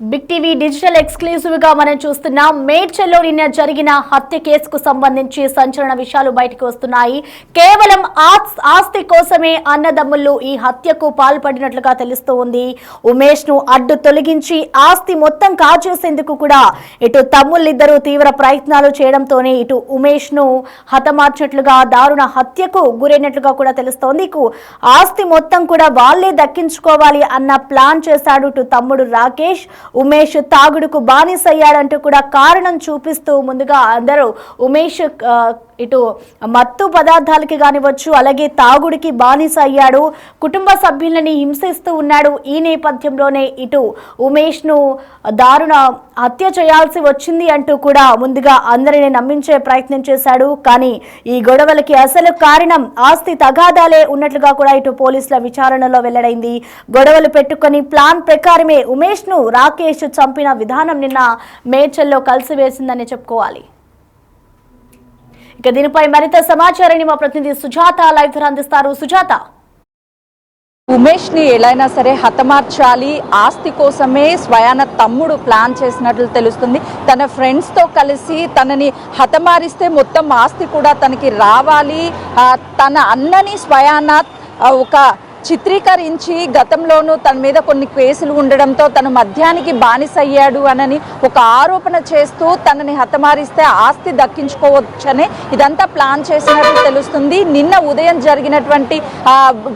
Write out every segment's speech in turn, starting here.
Big TV digital exclusive గా మనం చూస్తున్నాం. మేడ్చల్లో నిన్న జరిగిన హత్య కేసుకు సంబంధించి సంచలన విషయాలు బయటకు వస్తున్నాయి. కేవలం ఆస్తి కోసమే అన్నదమ్ములు ఈ హత్యకు పాల్పడినట్లుగా తెలుస్తోంది. ఉమేష్ ను అడ్డు తొలగించి ఆస్తి మొత్తం కాజేసేందుకు కూడా ఇటు తమ్ముళ్ళిద్దరూ తీవ్ర ప్రయత్నాలు చేయడంతోనే ఇటు ఉమేష్ ను హతమార్చినట్లుగా దారుణ హత్యకు గురైనట్లుగా కూడా తెలుస్తోంది. ఆస్తి మొత్తం కూడా వాళ్లే దక్కించుకోవాలి అన్న ప్లాన్ చేశాడు ఇటు తమ్ముడు రాకేష్. ఉమేష్ తాగుడుకు బానిసయ్యాడంటూ కూడా కారణం చూపిస్తూ ముందుగా అందరూ ఉమేష్ ఇటు మత్తు పదార్థాలకి కానివచ్చు, అలాగే తాగుడికి బానిస అయ్యాడు, కుటుంబ సభ్యులని హింసిస్తూ ఉన్నాడు. ఈ నేపథ్యంలోనే ఇటు ఉమేష్ ను దారుణ హత్య చేయాల్సి వచ్చింది అంటూ కూడా ముందుగా అందరిని నమ్మించే ప్రయత్నం చేశాడు. కానీ ఈ గొడవలకి అసలు కారణం ఆస్తి తగాదాలే ఉన్నట్లుగా కూడా ఇటు పోలీసుల విచారణలో వెల్లడైంది. గొడవలు పెట్టుకుని ప్లాన్ ప్రకారమే ఉమేష్ ను రాకేష్ చంపిన విధానం నిన్న మేడ్చల్లో కలిసివేసిందని చెప్పుకోవాలి. ఇక దీనిపై మరింత సమాచారాన్ని మా ప్రతినిధి సుజాత లైవ్ ద్వారా అందిస్తారు. సుజాత, ఉమేష్ ని ఎలాగైనా సరే హతమార్చాలి, ఆస్తి కోసమే స్వయాన తమ్ముడు ప్లాన్ చేసినట్లు తెలుస్తుంది. తన ఫ్రెండ్స్ తో కలిసి తనని హతమారిస్తే మొత్తం ఆస్తి కూడా తనకి రావాలి, తన అన్నని స్వయాన ఒక చిత్రీకరించి గతంలోనూ తన మీద కొన్ని కేసులు ఉండడంతో తను మద్యానికి బానిసయ్యాడు అని ఒక ఆరోపణ చేస్తూ తనని హతమారిస్తే ఆస్తి దక్కించుకోవచ్చని ఇదంతా ప్లాన్ చేసినట్టు తెలుస్తుంది. నిన్న ఉదయం జరిగినటువంటి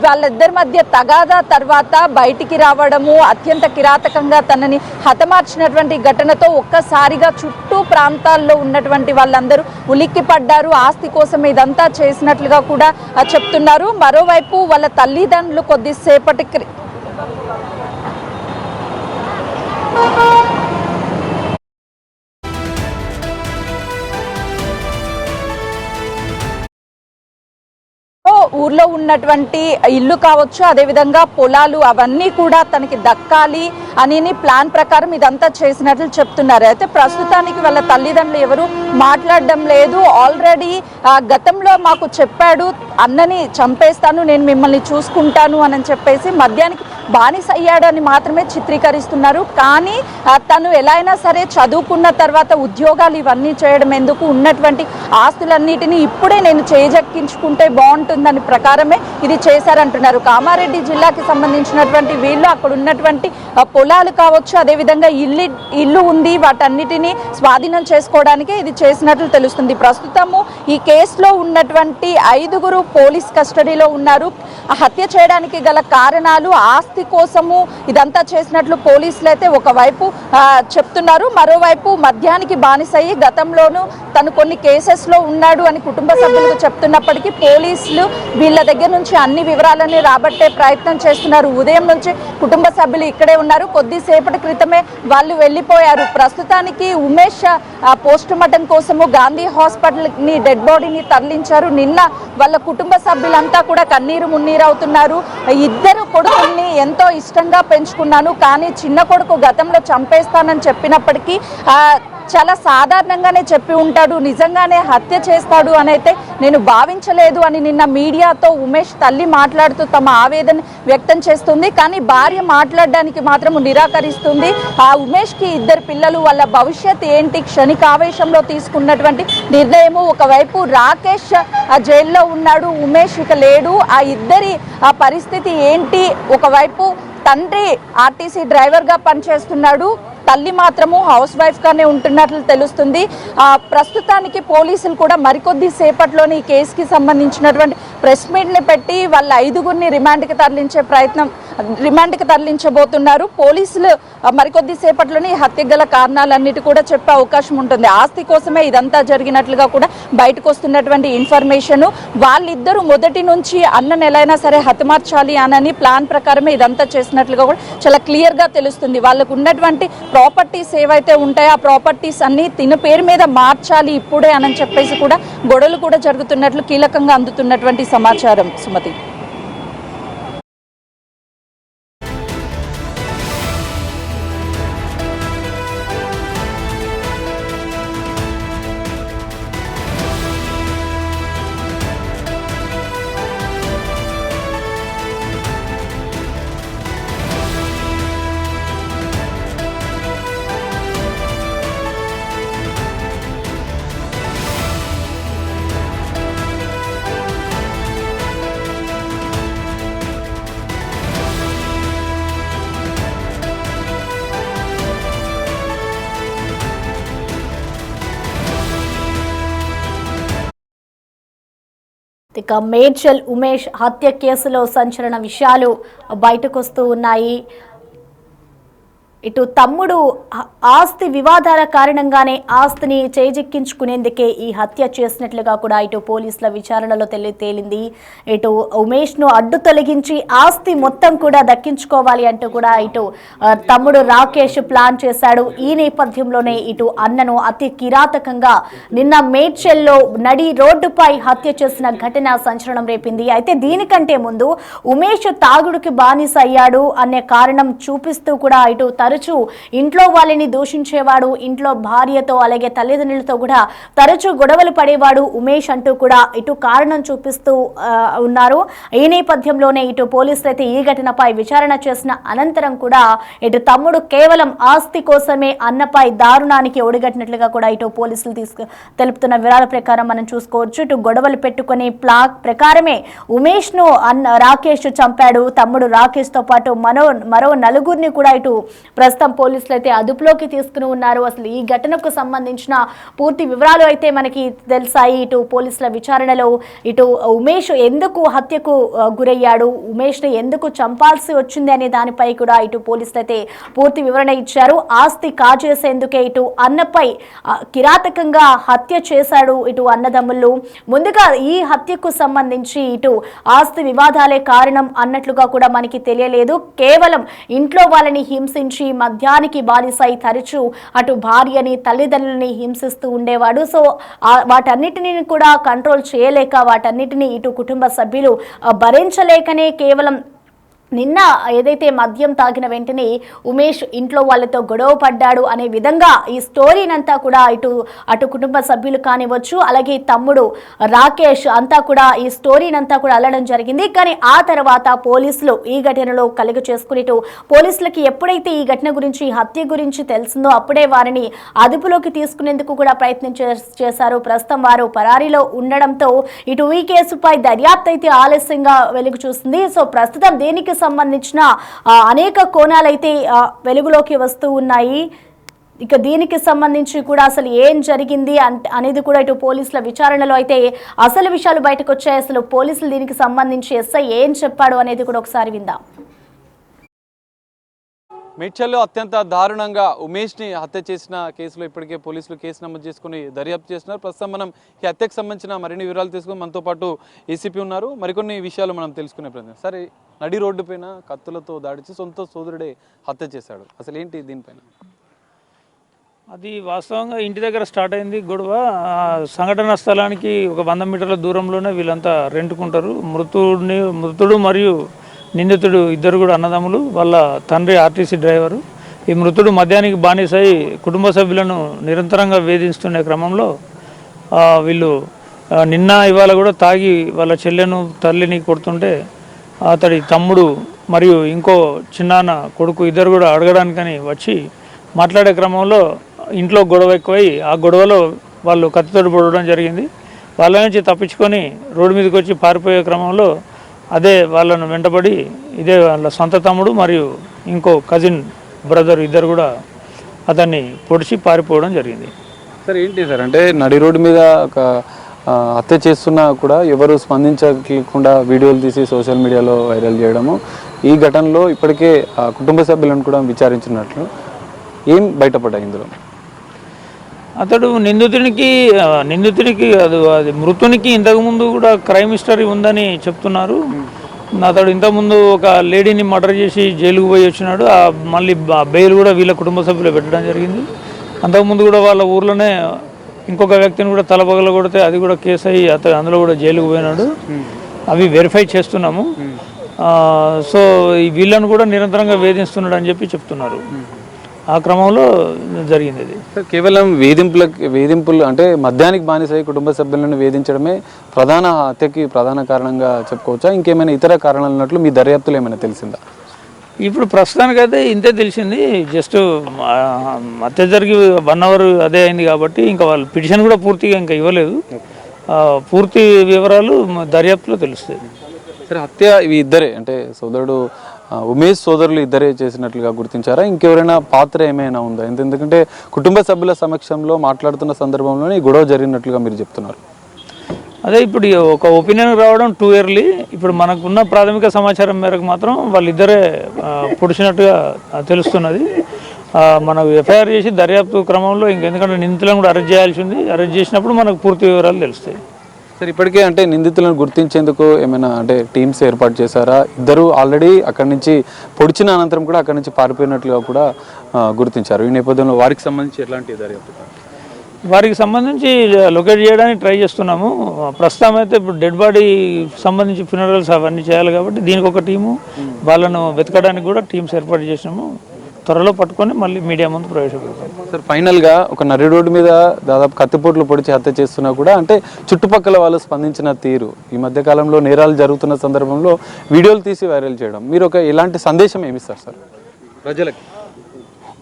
వాళ్ళిద్దరి మధ్య తగాదా తర్వాత బయటికి రావడము, అత్యంత కిరాతకంగా తనని హతమార్చినటువంటి ఘటనతో ఒక్కసారిగా చుట్టూ ప్రాంతాల్లో ఉన్నటువంటి వాళ్ళందరూ ఉలిక్కి పడ్డారు. ఆస్తి కోసం ఇదంతా చేసినట్లుగా కూడా చెప్తున్నారు. మరోవైపు వాళ్ళ తల్లిదండ్రులు కొద్దిసేపటికి ఊర్లో ఉన్నటువంటి ఇల్లు కావచ్చు, అదేవిధంగా పొలాలు అవన్నీ కూడా తనకి దక్కాలి అని ప్లాన్ ప్రకారం ఇదంతా చేసినట్లు చెప్తున్నారు. అయితే ప్రస్తుతానికి వాళ్ళ తల్లిదండ్రులు ఎవరు మాట్లాడడం లేదు. ఆల్రెడీ గతంలో మాకు చెప్పాడు, అన్నని చంపేస్తాను, నేను మిమ్మల్ని చూసుకుంటాను అని చెప్పేసి మద్యానికి బానిస అయ్యాడని మాత్రమే చిత్రీకరిస్తున్నారు. కానీ తను ఎలా అయినా సరే చదువుకున్న తర్వాత ఉద్యోగాలు ఇవన్నీ చేయడం ఎందుకు, ఉన్నటువంటి ఆస్తులన్నిటినీ ఇప్పుడే నేను చేజెక్కించుకుంటే బాగుంటుందని ప్రకారమే ఇది చేశారంటున్నారు. కామారెడ్డి జిల్లాకి సంబంధించినటువంటి వీళ్ళు అక్కడ ఉన్నటువంటి పొలాలు కావచ్చు, అదేవిధంగా ఇల్లు ఉంది, వాటన్నిటినీ స్వాధీనం చేసుకోవడానికి ఇది చేసినట్లు తెలుస్తుంది. ప్రస్తుతము ఈ కేసులో ఉన్నటువంటి 5గురు పోలీస్ కస్టడీలో ఉన్నారు. హత్య చేయడానికి గల కారణాలు ఆస్తి కోసము ఇదంతా చేసినట్లు పోలీసులు అయితే ఒకవైపు చెప్తున్నారు. మరోవైపు మద్యానికి బానిసయ్యి గతంలోనూ తను కొన్ని కేసెస్లో ఉన్నాడు అని కుటుంబ సభ్యులకు చెప్తున్నప్పటికీ పోలీసులు వీళ్ళ దగ్గర నుంచి అన్ని వివరాలని రాబట్టే ప్రయత్నం చేస్తున్నారు. ఉదయం నుంచి కుటుంబ సభ్యులు ఇక్కడే ఉన్నారు. కొద్దిసేపటి క్రితమే వాళ్ళు వెళ్ళిపోయారు. ప్రస్తుతానికి ఉమేష్ పోస్ట్ మార్టం కోసము గాంధీ హాస్పిటల్ని డెడ్ బాడీని తరలించారు. నిన్న వాళ్ళ కుటుంబ సభ్యులంతా కూడా కన్నీరు మున్నీరవుతున్నారు. ఇద్దరు కొడుకుల్ని ఎంతో ఇష్టంగా పెంచుకున్నాను, కానీ చిన్న కొడుకు గతంలో చంపేస్తానని చెప్పినప్పటికీ చాలా సాధారణంగానే చెప్పి ఉంటాడు, నిజంగానే హత్య చేస్తాడు అని అయితే నేను భావించలేదు అని నిన్న మీడియాతో ఉమేష్ తల్లి మాట్లాడుతూ తమ ఆవేదన వ్యక్తం చేస్తుంది. కానీ భార్య మాట్లాడడానికి మాత్రం నిరాకరిస్తుంది. ఆ ఉమేష్కి 2 పిల్లలు, వాళ్ళ భవిష్యత్ ఏంటి, క్షణికావేశంలో తీసుకున్నటువంటి నిర్ణయము. ఒకవైపు రాకేష్ జైల్లో ఉన్నాడు, ఉమేష్ ఇక లేడు. ఆ ఇద్దరి పరిస్థితి ఏంటి? ఒకవైపు తండ్రి ఆర్టీసీ డ్రైవర్గా పనిచేస్తున్నాడు, తల్లి మాత్రము హౌస్ వైఫ్ గానే ఉంటున్నట్లు తెలుస్తుంది. ప్రస్తుతానికి పోలీసులు కూడా మరికొద్ది సేపట్లోని ఈ కేసుకి సంబంధించినటువంటి ప్రెస్ మీట్ని పెట్టి వాళ్ళ 5గురిని రిమాండ్కి తరలించబోతున్నారు. పోలీసులు మరికొద్ది సేపట్లోని హత్య గల కారణాలన్నిటి కూడా చెప్పే అవకాశం ఉంటుంది. ఆస్తి కోసమే ఇదంతా జరిగినట్లుగా కూడా బయటకు వస్తున్నటువంటి ఇన్ఫర్మేషన్. వాళ్ళిద్దరూ మొదటి నుంచి అన్నను ఎలా అయినా సరే హతమార్చాలి అని ప్లాన్ ప్రకారమే ఇదంతా చేసినట్లుగా కూడా చాలా క్లియర్గా తెలుస్తుంది. వాళ్ళకు ఉన్నటువంటి ప్రాపర్టీస్ ఏవైతే ఉంటాయో ఆ ప్రాపర్టీస్ అన్ని తిన పేరు మీద మార్చాలి ఇప్పుడే అని చెప్పేసి కూడా గొడవలు కూడా జరుగుతున్నట్లు కీలకంగా అందుతున్నటువంటి సమాచారం. సుమతి. ఇక మేడ్చల్ ఉమేష్ హత్య కేసులో సంచలన విషయాలు బయటకొస్తూ ఉన్నాయి. ఇటు తమ్ముడు ఆస్తి వివాదాల కారణంగానే ఆస్తిని చేజిక్కించుకునేందుకే ఈ హత్య చేసినట్లుగా కూడా ఇటు పోలీసుల విచారణలో తేలింది. ఇటు ఉమేష్ ను అడ్డు తొలగించి ఆస్తి మొత్తం కూడా దక్కించుకోవాలి అంటూ కూడా ఇటు తమ్ముడు రాకేష్ ప్లాన్ చేశాడు. ఈ నేపథ్యంలోనే ఇటు అన్నను అతి కిరాతకంగా నిన్న మేడ్చల్లో నడి రోడ్డుపై హత్య చేసిన ఘటన సంచలనం రేపింది. అయితే దీనికంటే ముందు ఉమేష్ తాగుడుకి బానిస అయ్యాడు అనే కారణం చూపిస్తూ కూడా ఇటు తరచూ ఇంట్లో వాళ్ళని దూషించేవాడు, ఇంట్లో భార్యతో అలాగే తల్లిదండ్రులతో కూడా తరచూ గొడవలు పడేవాడు ఉమేష్ అంటూ కూడా ఇటు కారణం చూపిస్తూ ఉన్నారు. ఈ నేపథ్యంలోనే ఇటు పోలీసులు అయితే ఈ ఘటనపై విచారణ చేసిన అనంతరం కూడా ఇటు తమ్ముడు కేవలం ఆస్తి కోసమే అన్నపై దారుణానికి ఒడిగట్టినట్లుగా కూడా ఇటు పోలీసులు తెలుపుతున్న వివరాల ప్రకారం మనం చూసుకోవచ్చు. ఇటు గొడవలు పెట్టుకుని ప్లాన్ ప్రకారమే ఉమేష్ ను రాకేష్ చంపాడు. తమ్ముడు రాకేష్ తో పాటు మరో నలుగురిని కూడా ఇటు ప్రస్తుతం పోలీసులు అయితే అదుపులోకి తీసుకుని ఉన్నారు. అసలు ఈ ఘటనకు సంబంధించిన పూర్తి వివరాలు అయితే మనకి తెలిసాయి. ఇటు పోలీసుల విచారణలో ఇటు ఉమేష్ ఎందుకు హత్యకు గురయ్యాడు, ఉమేష్ ని ఎందుకు చంపాల్సి వచ్చింది అనే దానిపై కూడా ఇటు పోలీసులు అయితే పూర్తి వివరణ ఇచ్చారు. ఆస్తి కాజేసేందుకే ఇటు అన్నపై కిరాతకంగా హత్య చేశాడు ఇటు అన్నదమ్ములు. ముందుగా ఈ హత్యకు సంబంధించి ఇటు ఆస్తి వివాదాలే కారణం అన్నట్లుగా కూడా మనకి తెలియలేదు. కేవలం ఇంట్లో వాళ్ళని హింసించి మద్యానికి బానిసై తరచూ అటు భార్యని తల్లిదండ్రులని హింసిస్తూ ఉండేవాడు. సో వాటన్నిటిని కూడా కంట్రోల్ చేయలేక వాటన్నిటిని ఇటు కుటుంబ సభ్యులు భరించలేకనే కేవలం నిన్న ఏదైతే మద్యం తాగిన వెంటనే ఉమేష్ ఇంట్లో వాళ్ళతో గొడవ పడ్డాడు అనే విధంగా ఈ స్టోరీనంతా కూడా అటు కుటుంబ సభ్యులు కానివచ్చు, అలాగే తమ్ముడు రాకేష్ అంతా కూడా ఈ స్టోరీనంతా కూడా అల్లడం జరిగింది. కానీ ఆ తర్వాత పోలీసులు ఈ ఘటనలో కలుగ చేసుకుని పోలీసులకి ఎప్పుడైతే ఈ ఘటన గురించి ఈ హత్య గురించి తెలిసిందో అప్పుడే వారిని అదుపులోకి తీసుకునేందుకు కూడా ప్రయత్నం చేశారు. ప్రస్తుతం వారు పరారీలో ఉండడంతో ఇటు ఈ కేసుపై దర్యాప్తు అయితే ఆలస్యంగా వెలుగు చూస్తుంది. సో ప్రస్తుతం దీనికి సంబంధించిన అనేక కోణాలైతే వెలుగులోకి వస్తూ ఉన్నాయి. ఇక దీనికి సంబంధించి కూడా అసలు ఏం జరిగింది అనేది కూడా ఇటు పోలీసుల విచారణలో అయితే అసలు విషయాలు బయటకు వచ్చాయి. అసలు పోలీసులు దీనికి సంబంధించి ఎస్ఐ ఏం చెప్పాడు అనేది కూడా ఒకసారి విందాం. మేడ్చల్లో అత్యంత దారుణంగా ఉమేష్ని హత్య చేసిన కేసులో ఇప్పటికే పోలీసులు కేసు నమోదు చేసుకుని దర్యాప్తు చేస్తున్నారు. ప్రస్తుతం మనం ఈ హత్యకు సంబంధించిన మరిన్ని వివరాలు తీసుకుని మనతో పాటు ఏసీపీ ఉన్నారు. మరికొన్ని విషయాలు మనం తెలుసుకునే ప్రయత్నం. సరే, నడి రోడ్డు పైన కత్తులతో దాడిచి సొంత సోదరుడే హత్య చేశాడు. అసలు ఏంటి దీనిపైన? అది వాస్తవంగా ఇంటి దగ్గర స్టార్ట్ అయింది గొడవ. సంఘటన స్థలానికి ఒక 100 మీటర్ల దూరంలోనే వీళ్ళంతా రెంటుకుంటారు. మృతుడు మరియు నిందితుడు ఇద్దరు కూడా అన్నదమ్ములు. వాళ్ళ తండ్రి ఆర్టీసీ డ్రైవరు. ఈ మృతుడు మద్యానికి బానిసై కుటుంబ సభ్యులను నిరంతరంగా వేధిస్తున్న క్రమంలో వీళ్ళు నిన్న ఇవాళ కూడా తాగి వాళ్ళ చెల్లెను తల్లిని కొడుతుంటే అతడి తమ్ముడు మరియు ఇంకో చిన్నాన్న కొడుకు ఇద్దరు కూడా అడగడానికని వచ్చి మాట్లాడే క్రమంలో ఇంట్లో గొడవ ఎక్కువై ఆ గొడవలో వాళ్ళు కత్తితోటి పొడవడం జరిగింది. వాళ్ళ నుంచి తప్పించుకొని రోడ్డు మీదకి వచ్చి పారిపోయే క్రమంలో అదే వాళ్ళను వెంటబడి ఇదే వాళ్ళ సొంత తమ్ముడు మరియు ఇంకో కజిన్ బ్రదర్ ఇద్దరు కూడా అతన్ని పొడిచి పారిపోవడం జరిగింది. సార్ ఏంటి సార్ అంటే నడి రోడ్డు మీద ఒక హత్య చేస్తున్నా కూడా ఎవరు స్పందించకుండా వీడియోలు తీసి సోషల్ మీడియాలో వైరల్ చేయడము, ఈ ఘటనలో ఇప్పటికే కుటుంబ సభ్యులను కూడా విచారించినట్లు ఏం బయటపడ్డాయి ఇందులో? అతడు నిందితునికి అది మృతునికి ఇంతకుముందు కూడా క్రైమ్ హిస్టరీ ఉందని చెప్తున్నారు. అతడు ఇంతకుముందు ఒక లేడీని మర్డర్ చేసి జైలుకు పోయి వచ్చినాడు. మళ్ళీ బెయిల్ కూడా వీళ్ళ కుటుంబ సభ్యులు పెట్టడం జరిగింది. అంతకుముందు కూడా వాళ్ళ ఊర్లోనే ఇంకొక వ్యక్తిని కూడా తలపగల కొడితే అది కూడా కేసు అయ్యి అతడు అందులో కూడా జైలుకు పోయినాడు. అవి వెరిఫై చేస్తున్నాము. సో వీళ్ళను కూడా నిరంతరంగా వేధిస్తున్నాడు అని చెప్పి చెప్తున్నారు. ఆ క్రమంలో జరిగింది ఇది. కేవలం వేధింపులు అంటే మద్యానికి బానిసై కుటుంబ సభ్యులను వేధించడమే హత్యకి ప్రధాన కారణంగా చెప్పుకోవచ్చా? ఇంకేమైనా ఇతర కారణాలు ఉన్నట్లు మీ దర్యాప్తులు ఏమైనా తెలిసిందా? ఇప్పుడు ప్రస్తుతానికైతే ఇంతే తెలిసింది. జస్ట్ హత్య జరిగి 1 అవర్ అదే అయింది కాబట్టి ఇంకా వాళ్ళు పిటిషన్ కూడా పూర్తిగా ఇంకా ఇవ్వలేదు. పూర్తి వివరాలు దర్యాప్తులో తెలుస్తాయి. సరే, హత్య ఇవి ఇద్దరే అంటే సోదరుడు ఉమేష్ సోదరులు ఇద్దరే చేసినట్లుగా గుర్తించారా? ఇంకెవరైనా పాత్ర ఏమైనా ఉందా? ఎందుకంటే కుటుంబ సభ్యుల సమక్షంలో మాట్లాడుతున్న సందర్భంలోనే గొడవ జరిగినట్లుగా మీరు చెప్తున్నారు. అదే ఇప్పుడు ఒక ఒపీనియన్ రావడం టూ ఇయర్లీ. ఇప్పుడు మనకున్న ప్రాథమిక సమాచారం మేరకు మాత్రం వాళ్ళిద్దరే పొడిచినట్టుగా తెలుస్తున్నది. మనకు ఎఫ్ఐఆర్ చేసి దర్యాప్తు క్రమంలో ఇంకెందుకంటే నిందితులను కూడా అరెస్ట్ చేయాల్సి ఉంది. అరెస్ట్ చేసినప్పుడు మనకు పూర్తి వివరాలు తెలుస్తాయి. సార్ ఇప్పటికే అంటే నిందితులను గుర్తించేందుకు ఏమైనా అంటే టీమ్స్ ఏర్పాటు చేశారా? ఇద్దరు ఆల్రెడీ అక్కడి నుంచి పొడిచిన అనంతరం కూడా అక్కడి నుంచి పారిపోయినట్లుగా కూడా గుర్తించారు. ఈ నేపథ్యంలో వారికి సంబంధించి ఎలాంటి దర్యాప్తు? వారికి సంబంధించి లొకేట్ చేయడానికి ట్రై చేస్తున్నాము. ప్రస్తుతం అయితే ఇప్పుడు డెడ్ బాడీ సంబంధించి ఫ్యూనరల్స్ అవన్నీ చేయాలి కాబట్టి దీనికి ఒక టీము, వాళ్ళను వెతకడానికి కూడా టీమ్స్ ఏర్పాటు చేసినాము. త్వరలో పట్టుకొని మళ్ళీ మీడియా ముందు ప్రవేశపెడతాం. సార్ ఫైనల్గా ఒక నరి రోడ్డు మీద దాదాపు కత్తిపోట్లు పొడిచి హత్య చేస్తున్నా కూడా అంటే చుట్టుపక్కల వాళ్ళు స్పందించిన తీరు, ఈ మధ్య కాలంలో నేరాలు జరుగుతున్న సందర్భంలో వీడియోలు తీసి వైరల్ చేయడం, మీరు ఒక ఎలాంటి సందేశం ఏమిస్తారు సార్ ప్రజలకి?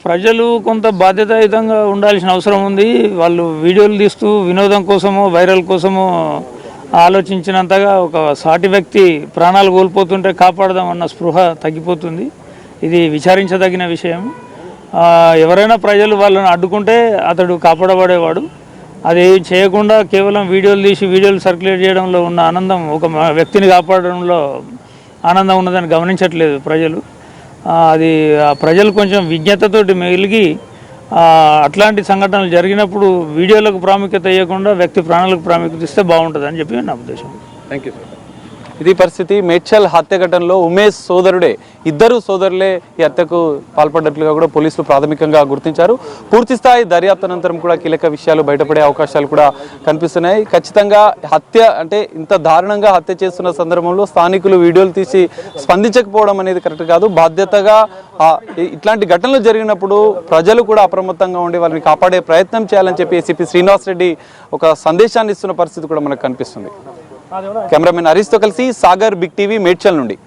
ప్రజలు కొంత బాధ్యతాయుతంగా ఉండాల్సిన అవసరం ఉంది. వాళ్ళు వీడియోలు తీస్తూ వినోదం కోసమో వైరల్ కోసమో ఆలోచించినంతగా ఒక సాటి వ్యక్తి ప్రాణాలు కోల్పోతుంటే కాపాడదామన్న స్పృహ తగ్గిపోతుంది. ఇది విచారించదగిన విషయం. ఎవరైనా ప్రజలు వాళ్ళని అడ్డుకుంటే అతడు కాపాడబడేవాడు. అది చేయకుండా కేవలం వీడియోలు తీసి వీడియోలు సర్క్యులేట్ చేయడంలో ఉన్న ఆనందం, ఒక వ్యక్తిని కాపాడడంలో ఆనందం ఉన్నదని గమనించట్లేదు ప్రజలు. అది ప్రజలు కొంచెం విజ్ఞతతోటి మెలిగి అట్లాంటి సంఘటనలు జరిగినప్పుడు వీడియోలకు ప్రాముఖ్యత ఇవ్వకుండా వ్యక్తి ప్రాణాలకు ప్రాముఖ్యత ఇస్తే బాగుంటుందని చెప్పి నా ఉద్దేశం. Thank you sir. ఇది పరిస్థితి. మేడ్చల్ హత్య ఘటనలో ఉమేష్ సోదరుడే, ఇద్దరు సోదరులే ఈ హత్యకు పాల్పడ్డట్లుగా కూడా పోలీసులు ప్రాథమికంగా గుర్తించారు. పూర్తి స్థాయి దర్యాప్తు అనంతరం కూడా కీలక విషయాలు బయటపడే అవకాశాలు కూడా కనిపిస్తున్నాయి. ఖచ్చితంగా హత్య అంటే ఇంత దారుణంగా హత్య చేస్తున్న సందర్భంలో స్థానికులు వీడియోలు తీసి స్పందించకపోవడం అనేది కరెక్ట్ కాదు. బాధ్యతగా ఇట్లాంటి ఘటనలు జరిగినప్పుడు ప్రజలు కూడా అప్రమత్తంగా ఉండి వాళ్ళని కాపాడే ప్రయత్నం చేయాలని చెప్పి ఏసీపీ శ్రీనివాస్ రెడ్డి ఒక సందేశాన్ని ఇస్తున్న పరిస్థితి కూడా మనకు కనిపిస్తుంది. కెమెరామెన్ హరీష్తో కలిసి సాగర్, బిగ్ టీవీ, మేడ్చల్ నుండి.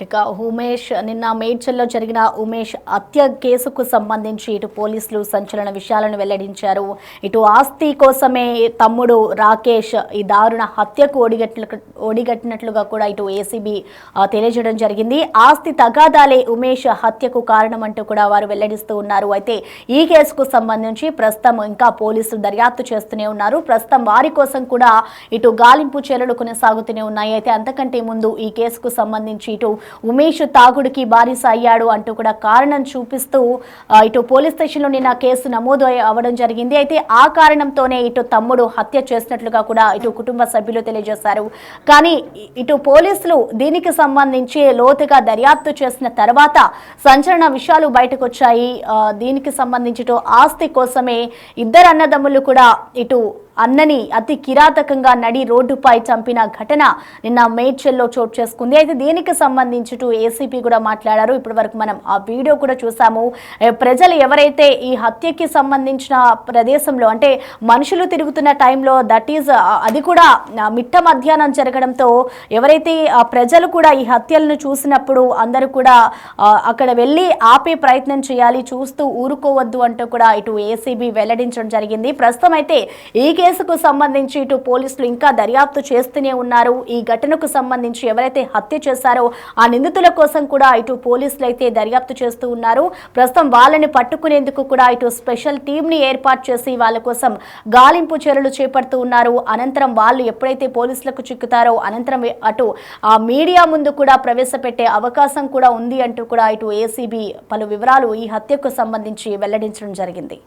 ఇక ఉమేష్ నిన్న మేడ్చల్లో జరిగిన ఉమేష్ హత్య కేసుకు సంబంధించి ఇటు పోలీసులు సంచలన విషయాలను వెల్లడించారు. ఇటు ఆస్తి కోసమే తమ్ముడు రాకేష్ ఈ దారుణ హత్యకు ఒడిగట్టినట్లుగా కూడా ఇటు ఏసీబీ తెలియజేయడం జరిగింది. ఆస్తి తగాదాలే ఉమేష్ హత్యకు కారణమంటూ కూడా వారు వెల్లడిస్తూ ఉన్నారు. అయితే ఈ కేసుకు సంబంధించి ప్రస్తుతం ఇంకా పోలీసులు దర్యాప్తు చేస్తూనే ఉన్నారు. ప్రస్తుతం వారి కోసం కూడా ఇటు గాలింపు చర్యలు కొనసాగుతూనే ఉన్నాయి. అయితే అంతకంటే ముందు ఈ కేసుకు సంబంధించి ఇటు ఉమేష్ తాగుడికి బానిస అయ్యాడు అంటూ కూడా కారణం చూపిస్తూ ఇటు పోలీస్ స్టేషన్లో నిన్న కేసు నమోదు అవ్వడం జరిగింది. అయితే ఆ కారణంతోనే ఇటు తమ్ముడు హత్య చేసినట్లుగా కూడా ఇటు కుటుంబ సభ్యులు తెలియజేశారు. కానీ ఇటు పోలీసులు దీనికి సంబంధించి లోతుగా దర్యాప్తు చేసిన తర్వాత సంచలన విషయాలు బయటకు వచ్చాయి. దీనికి సంబంధించి ఇటు ఆస్తి కోసమే ఇద్దరు అన్నదమ్ములు కూడా ఇటు అన్నని అతి కిరాతకంగా నడి రోడ్డుపై చంపిన ఘటన నిన్న మేడ్చల్లో చోటు చేసుకుంది. అయితే దీనికి సంబంధించి ఏసీపీ కూడా మాట్లాడారు. ఇప్పటి వరకు మనం ఆ వీడియో కూడా చూసాము. ప్రజలు ఎవరైతే ఈ హత్యకి సంబంధించిన ప్రదేశంలో అంటే మనుషులు తిరుగుతున్న టైంలో అది కూడా మిట్ట మధ్యాహ్నం జరగడంతో ఎవరైతే ప్రజలు కూడా ఈ హత్యలను చూసినప్పుడు అందరూ కూడా అక్కడ వెళ్ళి ఆపే ప్రయత్నం చేయాలి, చూస్తూ ఊరుకోవద్దు అంటూ కూడా ఇటు ఏసీబీ వెల్లడించడం జరిగింది. ప్రస్తుతం అయితే ఈ కేసుకు సంబంధించి ఇటు పోలీసులు ఇంకా దర్యాప్తు చేస్తూనే ఉన్నారు. ఈ ఘటనకు సంబంధించి ఎవరైతే హత్య చేశారో ఆ నిందితుల కోసం కూడా ఇటు పోలీసులు అయితే దర్యాప్తు చేస్తూ ఉన్నారు. ప్రస్తుతం వాళ్ళని పట్టుకునేందుకు కూడా ఇటు స్పెషల్ టీంని ఏర్పాటు చేసి వాళ్ళ కోసం గాలింపు చర్యలు చేపడుతూ ఉన్నారు. అనంతరం వాళ్ళు ఎప్పుడైతే పోలీసులకు చిక్కుతారో అనంతరం అటు ఆ మీడియా ముందు కూడా ప్రవేశపెట్టే అవకాశం కూడా ఉంది అంటూ కూడా ఇటు ఏసీబీ పలు వివరాలు ఈ హత్యకు సంబంధించి వెల్లడించడం జరిగింది.